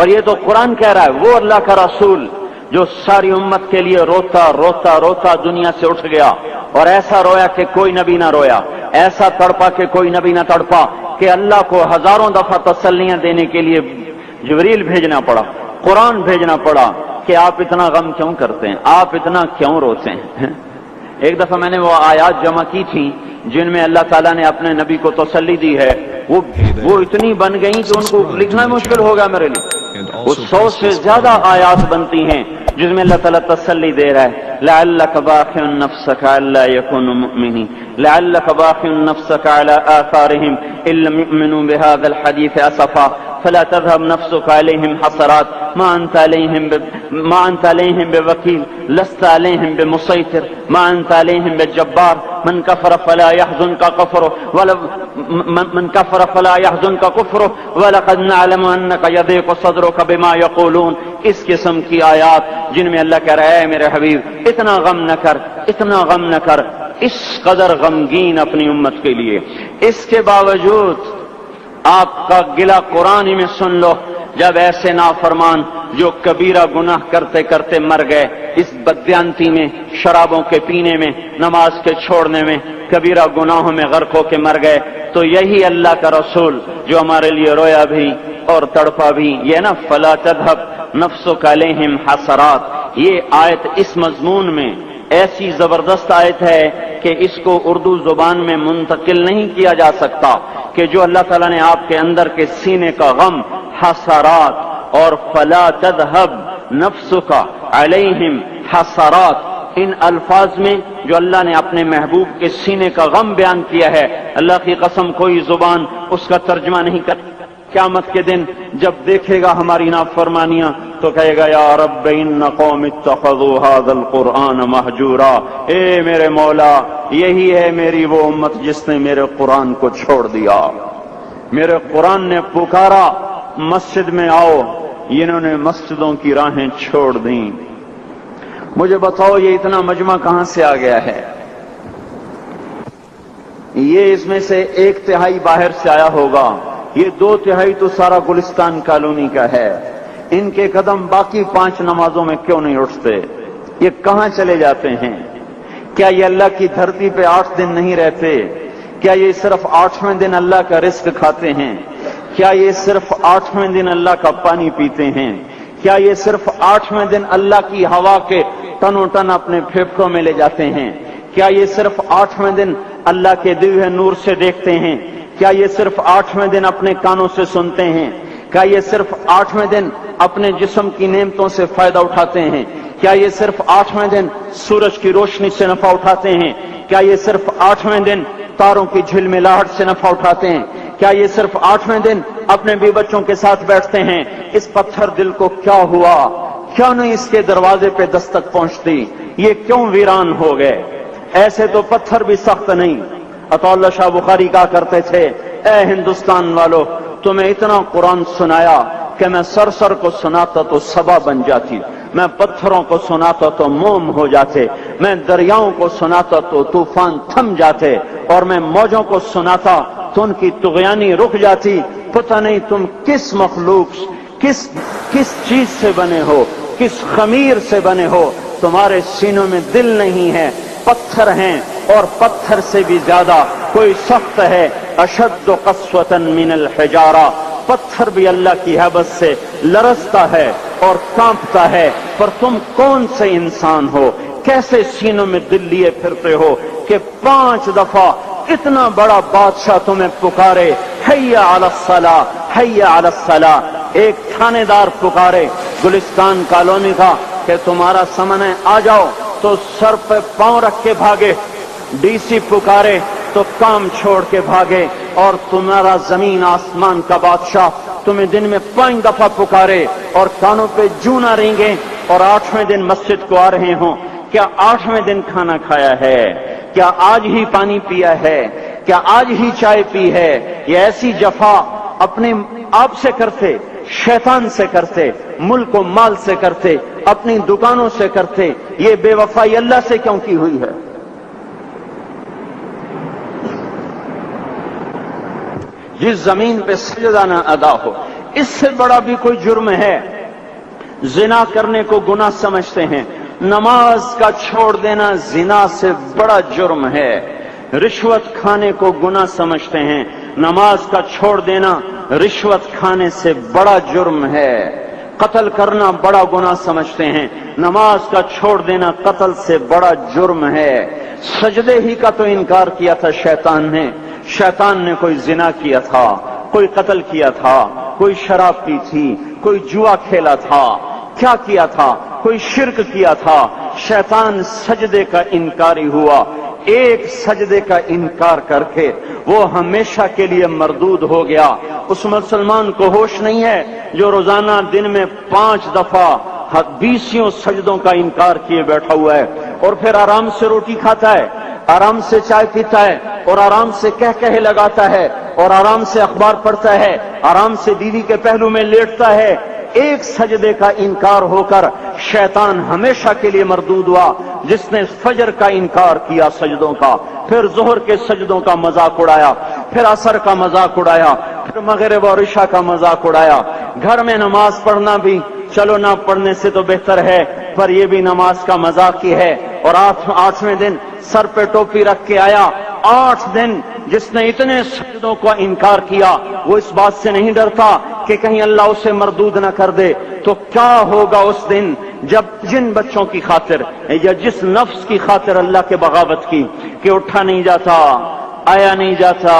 اور یہ تو قرآن کہہ رہا ہے، وہ اللہ کا رسول جو ساری امت کے لیے روتا روتا روتا دنیا سے اٹھ گیا، اور ایسا رویا کہ کوئی نبی نہ رویا، ایسا تڑپا کہ کوئی نبی نہ تڑپا، کہ اللہ کو ہزاروں دفعہ تسلیاں دینے کے لیے جبریل بھیجنا پڑا، قرآن بھیجنا پڑا کہ آپ اتنا غم کیوں کرتے ہیں، آپ اتنا کیوں روتے ہیں۔ ایک دفعہ میں نے وہ آیات جمع کی تھی جن میں اللہ تعالیٰ نے اپنے نبی کو تسلی دی ہے، وہ اتنی بن گئی کہ ان کو لکھنا مشکل ہوگا میرے لیے۔ وہ 100 سے زیادہ آیات بنتی ہیں جس میں اللہ تعالیٰ تسلی دے رہا ہے، لعلک باخع نفسک الا یکونوا مؤمنین، لعلک باخع نفسک علی آثارہم ان لم یؤمنوا بهذا الحدیث اسفا فلا تذهب نفسك عليهم حسرات ما أنت عليهم بوكيل لست عليهم بمسيطر ما أنت عليهم بالجبار من كفر فلا يحزنك كفره ولقد نعلم أنك يضيق صدرك بما يقولون۔ اس قسم کی آیات جن میں اللہ کہہ رہا ہے میرے حبیب اتنا غم نہ کر، اتنا غم نہ کر، اس قدر غمگین اپنی امت کے لیے۔ اس کے باوجود آپ کا گلہ قرآن ہی میں سن لو، جب ایسے نافرمان جو کبیرہ گناہ کرتے کرتے مر گئے، اس بددیانتی میں، شرابوں کے پینے میں، نماز کے چھوڑنے میں، کبیرہ گناہوں میں غرق ہو کے مر گئے، تو یہی اللہ کا رسول جو ہمارے لیے رویا بھی اور تڑپا بھی، یہ نا فلا تذهب نفسک علیہم حسرات، یہ آیت اس مضمون میں ایسی زبردست آیت ہے کہ اس کو اردو زبان میں منتقل نہیں کیا جا سکتا، کہ جو اللہ تعالیٰ نے آپ کے اندر کے سینے کا غم، حسرات، اور فلا تذهب نفسک علیہم حسرات، ان الفاظ میں جو اللہ نے اپنے محبوب کے سینے کا غم بیان کیا ہے، اللہ کی قسم کوئی زبان اس کا ترجمہ نہیں کر۔ قیامت کے دن جب دیکھے گا ہماری نافرمانیاں تو کہے گا یا رب ان قوم اتخذوا هذا القرآن مہجورا، اے میرے مولا یہی ہے میری وہ امت جس نے میرے قرآن کو چھوڑ دیا، میرے قرآن نے پکارا مسجد میں آؤ، انہوں نے مسجدوں کی راہیں چھوڑ دیں۔ مجھے بتاؤ یہ اتنا مجمع کہاں سے آ گیا ہے؟ یہ اس میں سے 1/3 باہر سے آیا ہوگا، یہ 2/3 تو سارا گلستان کالونی کا ہے۔ ان کے قدم باقی 5 نمازوں میں کیوں نہیں اٹھتے؟ یہ کہاں چلے جاتے ہیں؟ کیا یہ اللہ کی دھرتی پہ 8 دن نہیں رہتے؟ کیا یہ صرف 8ویں دن اللہ کا رزق کھاتے ہیں؟ کیا یہ صرف 8ویں دن اللہ کا پانی پیتے ہیں؟ کیا یہ صرف 8ویں دن اللہ کی ہوا کے ٹنوں ٹن اپنے پھیپھڑوں میں لے جاتے ہیں؟ کیا یہ صرف 8ویں دن اللہ کے دیے ہوئے نور سے دیکھتے ہیں؟ کیا یہ صرف 8ویں دن اپنے کانوں سے سنتے ہیں؟ کیا یہ صرف 8ویں دن اپنے جسم کی نعمتوں سے فائدہ اٹھاتے ہیں؟ کیا یہ صرف 8ویں دن سورج کی روشنی سے نفع اٹھاتے ہیں؟ کیا یہ صرف 8ویں دن تاروں کی جھلملاہٹ سے نفع اٹھاتے ہیں؟ کیا یہ صرف 8ویں دن اپنے بیوی بچوں کے ساتھ بیٹھتے ہیں؟ اس پتھر دل کو کیا ہوا؟ کیوں نہیں اس کے دروازے پہ دستک پہنچتی؟ یہ کیوں ویران ہو گئے؟ ایسے تو پتھر بھی سخت نہیں۔ عطا اللہ شاہ بخاری کہا کرتے تھے اے ہندوستان والو، تمہیں اتنا قرآن سنایا کہ میں سر کو سناتا تو صبا بن جاتی، میں پتھروں کو سناتا تو موم ہو جاتے، میں دریاؤں کو سناتا تو طوفان تھم جاتے، اور میں موجوں کو سناتا تو ان کی طغیانی رک جاتی۔ پتہ نہیں تم کس مخلوق، کس چیز سے بنے ہو، کس خمیر سے بنے ہو، تمہارے سینوں میں دل نہیں ہے، پتھر ہیں، اور پتھر سے بھی زیادہ کوئی سخت ہے، اشد قسوة من الحجارہ، پتھر بھی اللہ کی ہیبت سے لرزتا ہے اور کانپتا ہے، پر تم کون سے انسان ہو، کیسے سینوں میں دل لیے پھرتے ہو کہ 5 دفعہ اتنا بڑا بادشاہ تمہیں پکارے حی علی الصلاۃ، حی علی الصلاۃ۔ ایک تھانے دار پکارے گلستان کالونی کا کہ تمہارا سمن ہے آ جاؤ، تو سر پہ پاؤں رکھ کے بھاگے، ڈی سی پکارے تو کام چھوڑ کے بھاگے، اور تمہارا زمین آسمان کا بادشاہ تمہیں دن میں 5 دفعہ پکارے اور کانوں پہ جوں نہ رینگے، اور 8ویں دن مسجد کو آ رہے ہوں۔ کیا 8ویں دن کھانا کھایا ہے؟ کیا آج ہی پانی پیا ہے؟ کیا آج ہی چائے پی ہے؟ یہ ایسی جفا اپنے آپ سے کرتے، شیطان سے کرتے، ملک و مال سے کرتے، اپنی دکانوں سے کرتے، یہ بے وفائی اللہ سے کیوں کی ہوئی ہے؟ جس زمین پہ سجدہ نہ ادا ہو، اس سے بڑا بھی کوئی جرم ہے؟ زنا کرنے کو گناہ سمجھتے ہیں، نماز کا چھوڑ دینا زنا سے بڑا جرم ہے۔ رشوت کھانے کو گناہ سمجھتے ہیں، نماز کا چھوڑ دینا رشوت کھانے سے بڑا جرم ہے۔ قتل کرنا بڑا گناہ سمجھتے ہیں، نماز کا چھوڑ دینا قتل سے بڑا جرم ہے۔ سجدے ہی کا تو انکار کیا تھا شیطان نے کوئی زنا کیا تھا، کوئی قتل کیا تھا، کوئی شراب پی تھی، کوئی جوا کھیلا تھا، کیا کیا تھا؟ کوئی شرک کیا تھا۔ شیطان سجدے کا انکاری ہوا، ایک سجدے کا انکار کر کے وہ ہمیشہ کے لیے مردود ہو گیا۔ اس مسلمان کو ہوش نہیں ہے جو روزانہ دن میں 5 دفعہ 20 سجدوں کا انکار کیے بیٹھا ہوا ہے، اور پھر آرام سے روٹی کھاتا ہے، آرام سے چائے پیتا ہے، اور آرام سے کہے لگاتا ہے، اور آرام سے اخبار پڑھتا ہے، آرام سے بیوی کے پہلو میں لیٹتا ہے۔ ایک سجدے کا انکار ہو کر شیطان ہمیشہ کے لیے مردود ہوا۔ جس نے فجر کا انکار کیا سجدوں کا، پھر ظہر کے سجدوں کا مذاق اڑایا، پھر عصر کا مذاق اڑایا، پھر مغرب اور عشاء کا مذاق اڑایا۔ گھر میں نماز پڑھنا بھی چلو نہ پڑھنے سے تو بہتر ہے، پر یہ بھی نماز کا مذاق ہی ہے۔ اور 8ویں دن سر پہ ٹوپی رکھ کے آیا۔ 8 دن جس نے اتنے سجدوں کا انکار کیا، وہ اس بات سے نہیں ڈرتا کہ کہیں اللہ اسے مردود نہ کر دے، تو کیا ہوگا اس دن جب جن بچوں کی خاطر یا جس نفس کی خاطر اللہ کے بغاوت کی کہ اٹھا نہیں جاتا، آیا نہیں جاتا،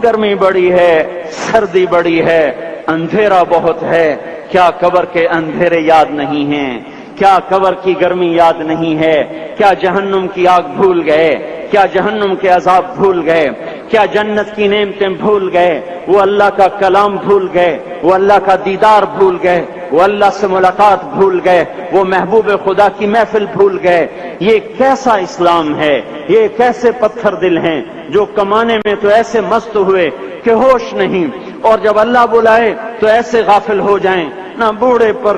گرمی بڑی ہے، سردی بڑی ہے، اندھیرا بہت ہے، کیا قبر کے اندھیرے یاد نہیں ہیں؟ کیا قبر کی گرمی یاد نہیں ہے؟ کیا جہنم کی آگ بھول گئے؟ کیا جہنم کے عذاب بھول گئے؟ کیا جنت کی نعمتیں بھول گئے؟ وہ اللہ کا کلام بھول گئے، وہ اللہ کا دیدار بھول گئے، وہ اللہ سے ملاقات بھول گئے، وہ محبوب خدا کی محفل بھول گئے۔ یہ کیسا اسلام ہے؟ یہ کیسے پتھر دل ہیں جو کمانے میں تو ایسے مست ہوئے کہ ہوش نہیں، اور جب اللہ بلائے تو ایسے غافل ہو جائیں، نہ بوڑھے پر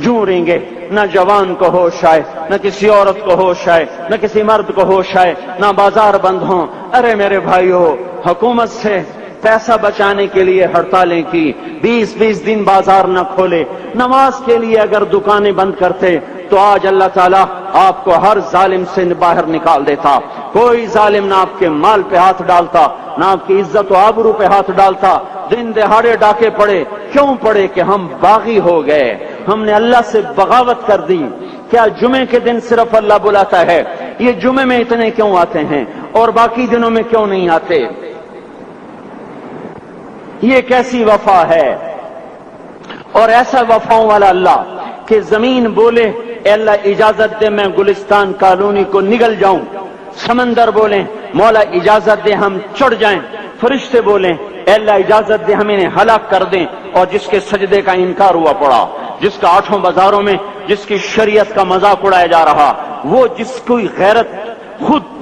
جوں رہیں گے، نہ جوان کو ہوش آئے، نہ کسی عورت کو ہوش آئے، نہ کسی مرد کو ہوش آئے، نہ بازار بند ہوں۔ ارے میرے بھائیو، حکومت سے پیسہ بچانے کے لیے ہڑتالیں کی، 20 دن بازار نہ کھولے، نماز کے لیے اگر دکانیں بند کرتے تو آج اللہ تعالیٰ آپ کو ہر ظالم سے باہر نکال دیتا۔ کوئی ظالم نہ آپ کے مال پہ ہاتھ ڈالتا، نہ آپ کی عزت و آبرو پہ ہاتھ ڈالتا۔ دن دہاڑے ڈاکے پڑے، کیوں پڑے؟ کہ ہم باغی ہو گئے، ہم نے اللہ سے بغاوت کر دی۔ کیا جمعے کے دن صرف اللہ بلاتا ہے؟ یہ جمعے میں اتنے کیوں آتے ہیں اور باقی دنوں میں کیوں نہیں آتے؟ یہ کیسی وفا ہے؟ اور ایسا وفاؤں والا اللہ کہ زمین بولے اے اللہ اجازت دے میں گلستان کالونی کو نگل جاؤں، سمندر بولیں مولا اجازت دے ہم چڑھ جائیں، فرشتے بولیں اے اللہ اجازت دے ہم انہیں ہلاک کر دیں، اور جس کے سجدے کا انکار ہوا پڑا، جس کا 8 بازاروں میں جس کی شریعت کا مذاق اڑایا جا رہا، وہ جس کوئی غیرت خود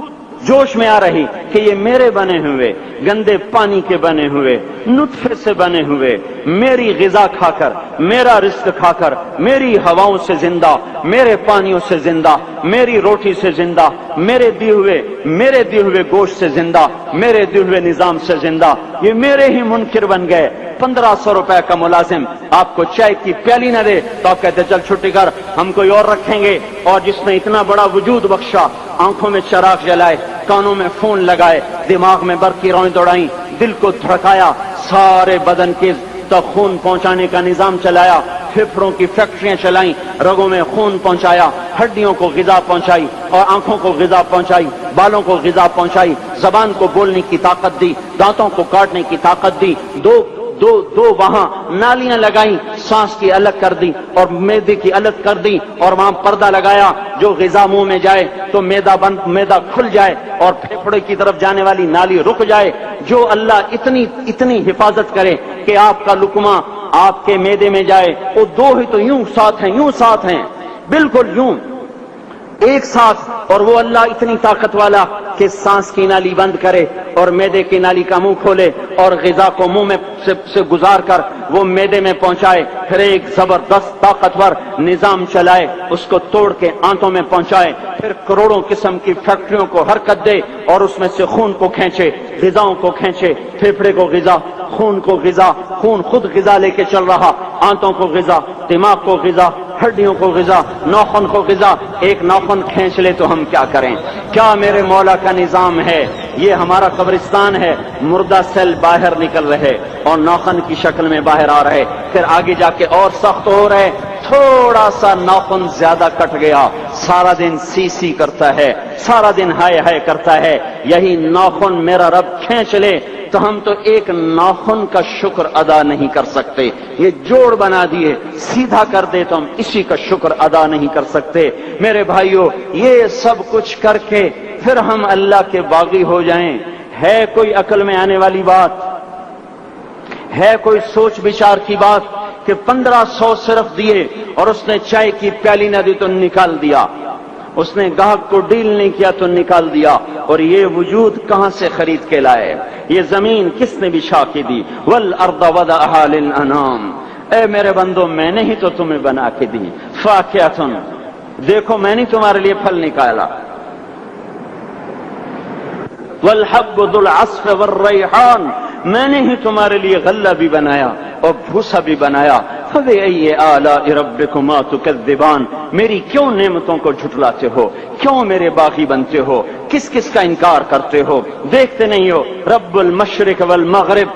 جوش میں آ رہی کہ یہ میرے بنے ہوئے گندے پانی کے بنے ہوئے نطفے سے بنے ہوئے میری غذا کھا کر، میرا رزق کھا کر، میری ہواؤں سے زندہ، میرے پانیوں سے زندہ، میری روٹی سے زندہ، میرے دیے ہوئے گوشت سے زندہ، میرے دیے ہوئے نظام سے زندہ، یہ میرے ہی منکر بن گئے۔ 1500 روپے کا ملازم آپ کو چائے کی پیالی نہ دے تو آپ کہتے چل چھٹی کر، ہم کوئی اور رکھیں گے۔ اور جس نے اتنا بڑا وجود بخشا، آنکھوں میں چراغ جلائے، کانوں میں فون لگائے، دماغ میں برقی روئیں دوڑائیں، دل کو دھڑکایا، سارے بدن کے تک خون پہنچانے کا نظام چلایا، پھیپھڑوں کی فیکٹریاں چلائیں، رگوں میں خون پہنچایا، ہڈیوں کو غذا پہنچائی اور آنکھوں کو غذا پہنچائی، بالوں کو غذا پہنچائی، زبان کو بولنے کی طاقت دی، دانتوں کو کاٹنے کی طاقت دی، دو وہاں نالیاں لگائیں، سانس کی الگ کر دی اور معدے کی الگ کر دی، اور وہاں پردہ لگایا، جو غذا منہ میں جائے تو معدہ کھل جائے اور پھیپھڑے کی طرف جانے والی نالی رک جائے۔ جو اللہ اتنی حفاظت کرے کہ آپ کا لقمہ آپ کے معدے میں جائے، وہ 2 ہی تو یوں ساتھ ہیں بالکل یوں۔ ایک ساتھ، اور وہ اللہ اتنی طاقت والا کہ سانس کی نالی بند کرے اور معدے کی نالی کا منہ کھولے اور غذا کو منہ میں سے گزار کر وہ معدے میں پہنچائے، پھر ایک زبردست طاقتور نظام چلائے، اس کو توڑ کے آنتوں میں پہنچائے، پھر کروڑوں قسم کی فیکٹریوں کو حرکت دے اور اس میں سے خون کو کھینچے، غذاؤں کو کھینچے، پھیپھڑے کو غذا، خون کو غذا، خون خود غذا لے کے چل رہا، آنتوں کو غذا، دماغ کو غذا، ہڈیوں کو غذا، ناخن کو غذا، ایک ناخن کھینچ لے تو ہم کیا کریں؟ کیا میرے مولا کا نظام ہے؟ یہ ہمارا قبرستان ہے، مردہ سیل باہر نکل رہے اور ناخن کی شکل میں باہر آ رہے، پھر آگے جا کے اور سخت ہو رہے، تھوڑا سا ناخن زیادہ کٹ گیا، سارا دن سی سی کرتا ہے، سارا دن ہائے ہائے کرتا ہے، یہی ناخن میرا رب کھینچ لے تو ہم تو ایک ناخن کا شکر ادا نہیں کر سکتے، یہ جوڑ بنا دیے سیدھا کر دے تو ہم اسی کا شکر ادا نہیں کر سکتے۔ میرے بھائیوں، یہ سب کچھ کر کے پھر ہم اللہ کے باغی ہو جائیں، ہے کوئی عقل میں آنے والی بات؟ ہے کوئی سوچ بچار کی بات کہ 1500 صرف دیے اور اس نے چائے کی پیالی نہ دی تو نکال دیا، اس نے گاہک کو ڈیل نہیں کیا تو نکال دیا، اور یہ وجود کہاں سے خرید کے لائے؟ یہ زمین کس نے بچھا کے دی؟ والارض وضعها للانام، اے میرے بندو میں نے ہی تو تمہیں بنا کے دی، فاکہۃ، دیکھو میں نے تمہارے لیے پھل نکالا، والحب ذو العصف والریحان، میں نے ہی تمہارے لیے غلہ بھی بنایا اور بھوسا بھی بنایا، فبأي آلاء ربكما تكذبان، میری کیوں نعمتوں کو جھٹلاتے ہو؟ کیوں میرے باغی بنتے ہو؟ کس کس کا انکار کرتے ہو؟ دیکھتے نہیں ہو رب المشرق والمغرب،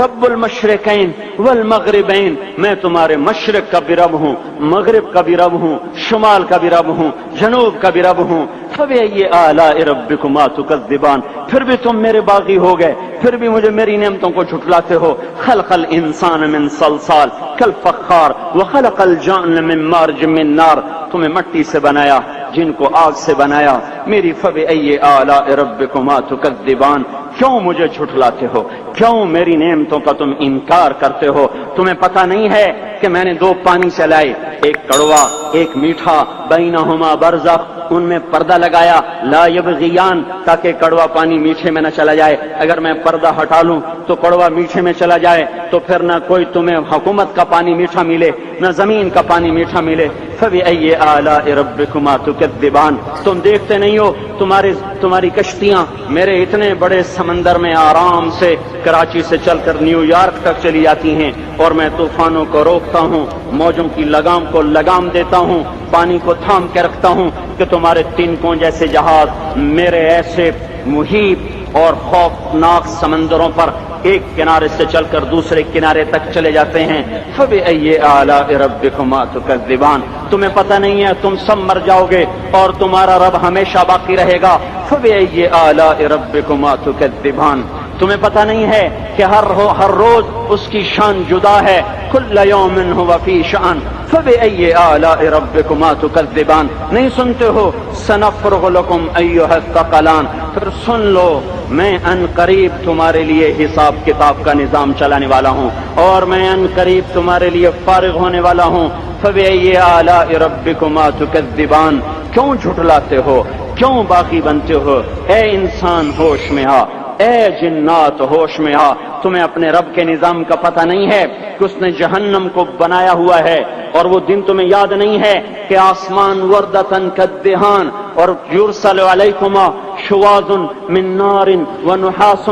رب المشرقین والمغربین، میں تمہارے مشرق کا بھی رب ہوں، مغرب کا بھی رب ہوں، شمال کا بھی رب ہوں، جنوب کا بھی رب ہوں، فبأي آلاء ربكما تكذبان، پھر بھی تم میرے باغی ہو گئے، پھر بھی مجھے میری نعمتوں کو جھٹلاتے ہو۔ خلق الانسان من صلصال کالفخار وخلق الجان من مارج من نار، تمہیں مٹی سے بنایا، جن کو آگ سے بنایا، میری فبأي آلاء ربكما تكذبان، کیوں مجھے جھٹلاتے ہو؟ کیوں میری نعمتوں کا تم انکار کرتے ہو؟ تمہیں پتہ نہیں ہے کہ میں نے دو پانی چلائے، ایک کڑوا ایک میٹھا، بینہما برزخ، ان میں پردہ لگایا، لا یبغیان، تاکہ کڑوا پانی میٹھے میں نہ چلا جائے، اگر میں پردہ ہٹا لوں تو کڑوا میٹھے میں چلا جائے تو پھر نہ کوئی تمہیں حکومت کا پانی میٹھا ملے نہ زمین کا پانی میٹھا ملے۔ فبأي آلاء ربكما تكذبان، تم دیکھتے نہیں ہو تمہاری کشتیاں میرے اتنے بڑے سمندر میں آرام سے کراچی سے چل کر نیو یارک تک چلی جاتی ہیں، اور میں طوفانوں کو روکتا ہوں، موجوں کی لگام کو لگام دیتا ہوں، پانی کو تھام کے رکھتا ہوں کہ تمہارے تینکوں جیسے جہاز میرے ایسے محیط اور خوفناک سمندروں پر ایک کنارے سے چل کر دوسرے کنارے تک چلے جاتے ہیں۔ فبأي آلاء ربكما تكذبان، تمہیں پتہ نہیں ہے تم سب مر جاؤ گے اور تمہارا رب ہمیشہ باقی رہے گا۔ فبأي آلاء ربكما تكذبان، تمہیں پتہ نہیں ہے کہ ہر روز اس کی شان جدا ہے، كل يوم هو في شأن، فبأي آلاء ربكما تكذبان، نہیں سنتے ہو سنفرغ لكم أيها الثقلان، پھر سن لو میں ان قریب تمہارے لیے حساب کتاب کا نظام چلانے والا ہوں، اور میں ان قریب تمہارے لیے فارغ ہونے والا ہوں۔ فبأي آلاء ربكما تكذبان، کیوں جھٹلاتے ہو؟ کیوں باقی بنتے ہو؟ اے انسان ہوش میں آ، اے جنات ہوش میں آ، تمہیں اپنے رب کے نظام کا پتہ نہیں ہے کہ اس نے جہنم کو بنایا ہوا ہے، اور وہ دن تمہیں یاد نہیں ہے کہ آسمان وردتن کالدہان، اور یرسل علیکما شواظ من نار ونحاس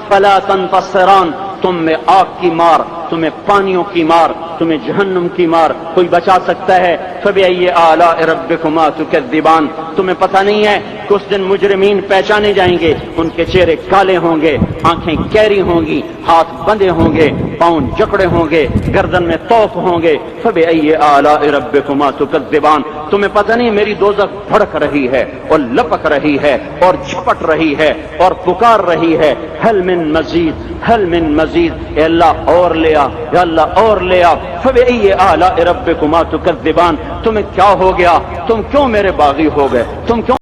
فلا تنتصران، تم میں آگ کی مار، تمہیں پانیوں کی مار، تمہیں جہنم کی مار کوئی بچا سکتا ہے؟ فبأي آلاء ربكما تكذبان، تمہیں پتہ نہیں ہے کہ اس دن مجرمین پہچانے جائیں گے، ان کے چہرے کالے ہوں گے، آنکھیں کیری ہوں گی، ہاتھ بندھے ہوں گے، پاؤں جکڑے ہوں گے، گردن میں توق ہوں گے۔ فبأي آلاء ربكما تكذبان، تمہیں پتہ نہیں میری دوزخ بھڑک رہی ہے اور لپک رہی ہے اور جھپٹ رہی ہے اور پکار رہی ہے، هل من مزید، هل من مزید، اے اللہ اور لے آ، یا اللہ اور لے آ۔ فبأي آلاء ربكما تكذبان، تمہیں کیا ہو گیا؟ تم کیوں میرے باغی ہو گئے؟ تم کیوں